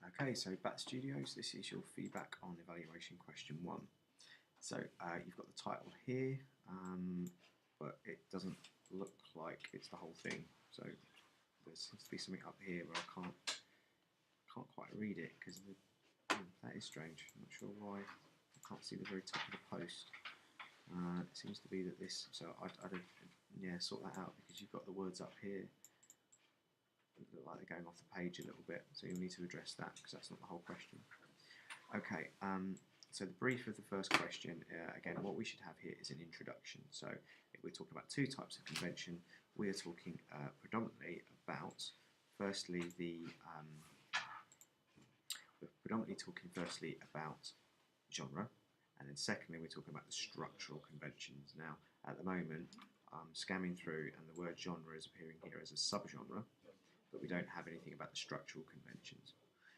Okay, so Bat Studios, this is your feedback on evaluation question 1. So you've got the title here, but it doesn't look like it's the whole thing. So there seems to be something up here where I can't quite read it because that is strange. I'm not sure why. I can't see the very top of the post. It seems to be that this. So I'd sort that out because you've got the words up here. Look like they're going off the page a little bit, so you'll need to address that because that's not the whole question. Okay, so the brief of the first question, again, what we should have here is an introduction. So if we're talking about two types of convention, we are talking predominantly about, firstly, genre, and then secondly, we're talking about the structural conventions. Now, at the moment, I'm scamming through, and the word genre is appearing here as a subgenre, but we don't have anything about the structural conventions.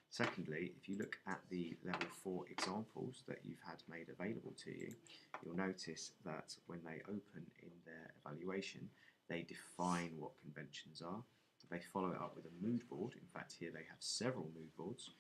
Secondly, if you look at the level 4 examples that you've had made available to you, you'll notice that when they open in their evaluation, they define what conventions are. They follow it up with a mood board. In fact, here they have several mood boards,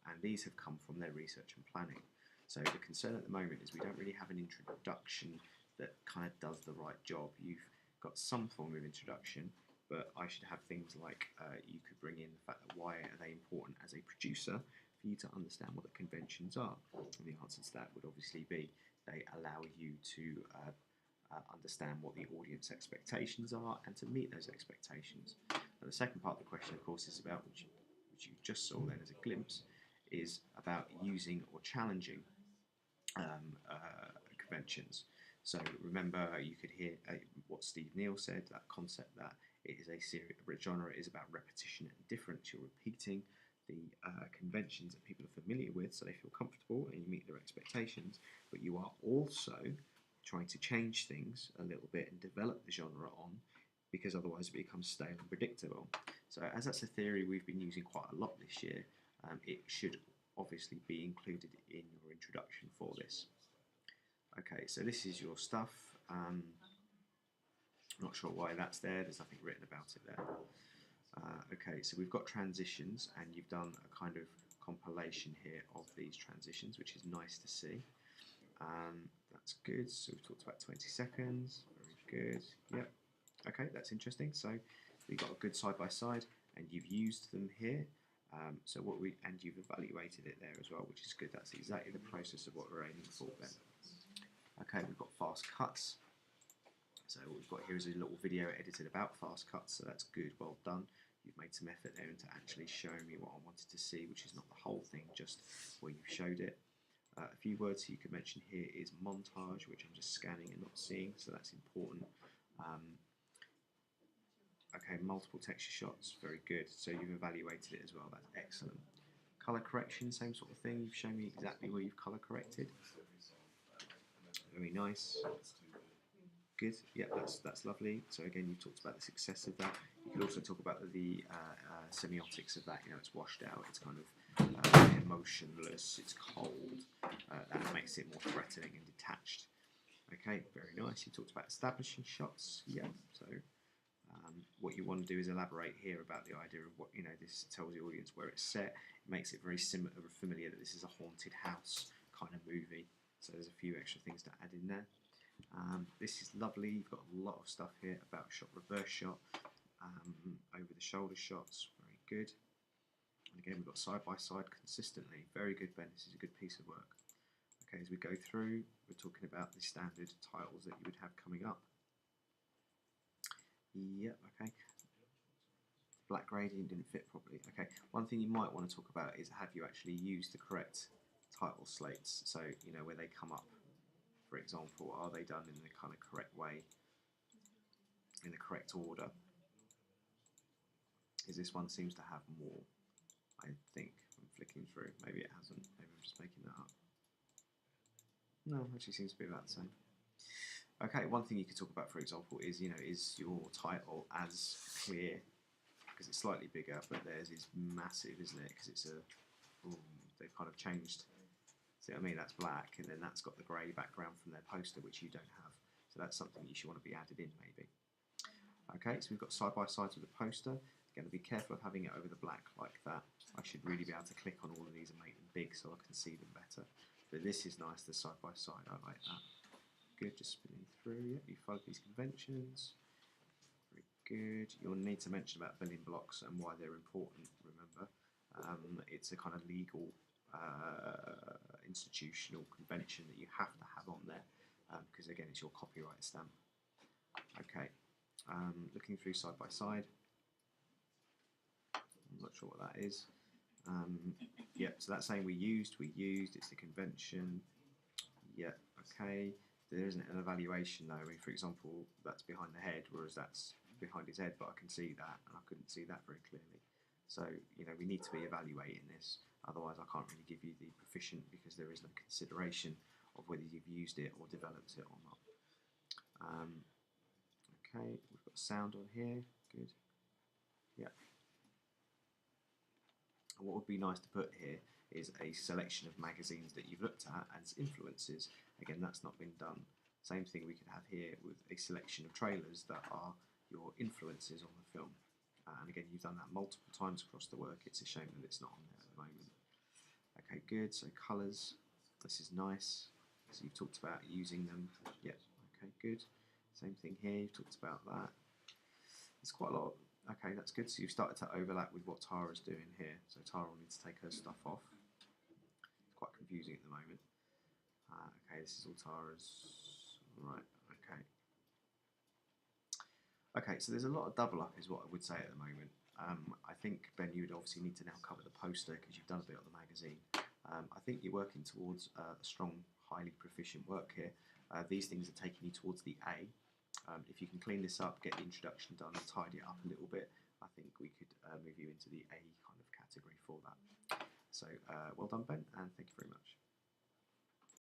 and these have come from their research and planning. So the concern at the moment is we don't really have an introduction that kind of does the right job. You've got some form of introduction, but I should have things like you could bring in the fact that why are they important as a producer for you to understand what the conventions are. And the answer to that would obviously be they allow you to understand what the audience expectations are and to meet those expectations. And the second part of the question, of course, is about, which you just saw then as a glimpse, is about using or challenging conventions. So remember, you could hear what Steve Neal said, that concept that it is a genre is about repetition and difference. You're repeating the conventions that people are familiar with so they feel comfortable and you meet their expectations, but you are also trying to change things a little bit and develop the genre on, because otherwise it becomes stale and predictable. So as that's a theory we've been using quite a lot this year, it should obviously be included in your introduction for this. Okay, so this is your stuff. Not sure why that's there, there's nothing written about it there. Okay, so we've got transitions, and you've done a kind of compilation here of these transitions, which is nice to see. That's good. So we've talked about 20 seconds, very good. Yep. Okay, that's interesting. So we've got a good side by side, and you've used them here. And you've evaluated it there as well, which is good. That's exactly the process of what we're aiming for then. Okay, we've got fast cuts. So what we've got here is a little video edited about fast cuts, so that's good, well done. You've made some effort there into actually showing me what I wanted to see, which is not the whole thing, just where you've showed it. A few words you could mention here is montage, which I'm just scanning and not seeing, so that's important. Okay, multiple texture shots, very good. So you've evaluated it as well, that's excellent. Colour correction, same sort of thing. You've shown me exactly where you've colour corrected. Very nice. Good, yeah, that's lovely. So again, you talked about the success of that. You could also talk about the semiotics of that. You know, it's washed out, it's kind of emotionless, it's cold. That makes it more threatening and detached. Okay, very nice. You talked about establishing shots. Yeah, so what you want to do is elaborate here about the idea of what, you know, this tells the audience where it's set. It makes it very familiar that this is a haunted house kind of movie. So there's a few extra things to add in there. This is lovely. You've got a lot of stuff here about shot, reverse shot, over the shoulder shots. Very good. And again, we've got side by side consistently. Very good, Ben. This is a good piece of work. Okay, as we go through, we're talking about the standard titles that you would have coming up. Yep, okay. Black gradient didn't fit properly. Okay, one thing you might want to talk about is have you actually used the correct title slates? So, you know, where they come up, for example, are they done in the kind of correct way, in the correct order? Because this one seems to have more, I think. I'm flicking through. Maybe it hasn't. Maybe I'm just making that up. No, actually seems to be about the same. Okay, one thing you could talk about, for example, is, you know, is your title as clear? Because it's slightly bigger, but theirs is massive, isn't it? Because it's they've kind of changed. See what I mean? That's black, and then that's got the grey background from their poster, which you don't have. So that's something you should want to be added in, maybe. Okay, so we've got side by sides with the poster. Again, be careful of having it over the black like that. I should really be able to click on all of these and make them big so I can see them better. But this is nice, the side by side, I like that. Good, just spinning through. Yep, you follow these conventions. Very good. You'll need to mention about building blocks and why they're important, remember. It's a kind of legal, institutional convention that you have to have on there, because again, it's your copyright stamp. Okay, looking through side by side. I'm not sure what that is. Yeah, so that saying we used, it's the convention. Yeah, okay. There isn't an evaluation though. I mean, for example, that's behind the head, whereas that's behind his head, but I can see that, and I couldn't see that very clearly. So, you know, we need to be evaluating this, otherwise I can't really give you the proficient because there is no consideration of whether you've used it or developed it or not. Okay, we've got sound on here, good. Yeah. And what would be nice to put here is a selection of magazines that you've looked at as influences. Again, that's not been done. Same thing we could have here with a selection of trailers that are your influences on the film. And again, you've done that multiple times across the work. It's a shame that it's not on there at the moment. Okay, good. So colours. This is nice. So you've talked about using them. Yeah. Okay, good. Same thing here. You've talked about that. There's quite a lot. Okay, that's good. So you've started to overlap with what Tara's doing here. So Tara will need to take her stuff off. It's quite confusing at the moment. Okay, this is all Tara's. Right, okay. Okay, so there's a lot of double up is what I would say at the moment. I think, Ben, you would obviously need to now cover the poster because you've done a bit on the magazine. I think you're working towards a strong, highly proficient work here. These things are taking you towards the A. If you can clean this up, get the introduction done and tidy it up a little bit, I think we could move you into the A kind of category for that. So well done, Ben, and thank you very much.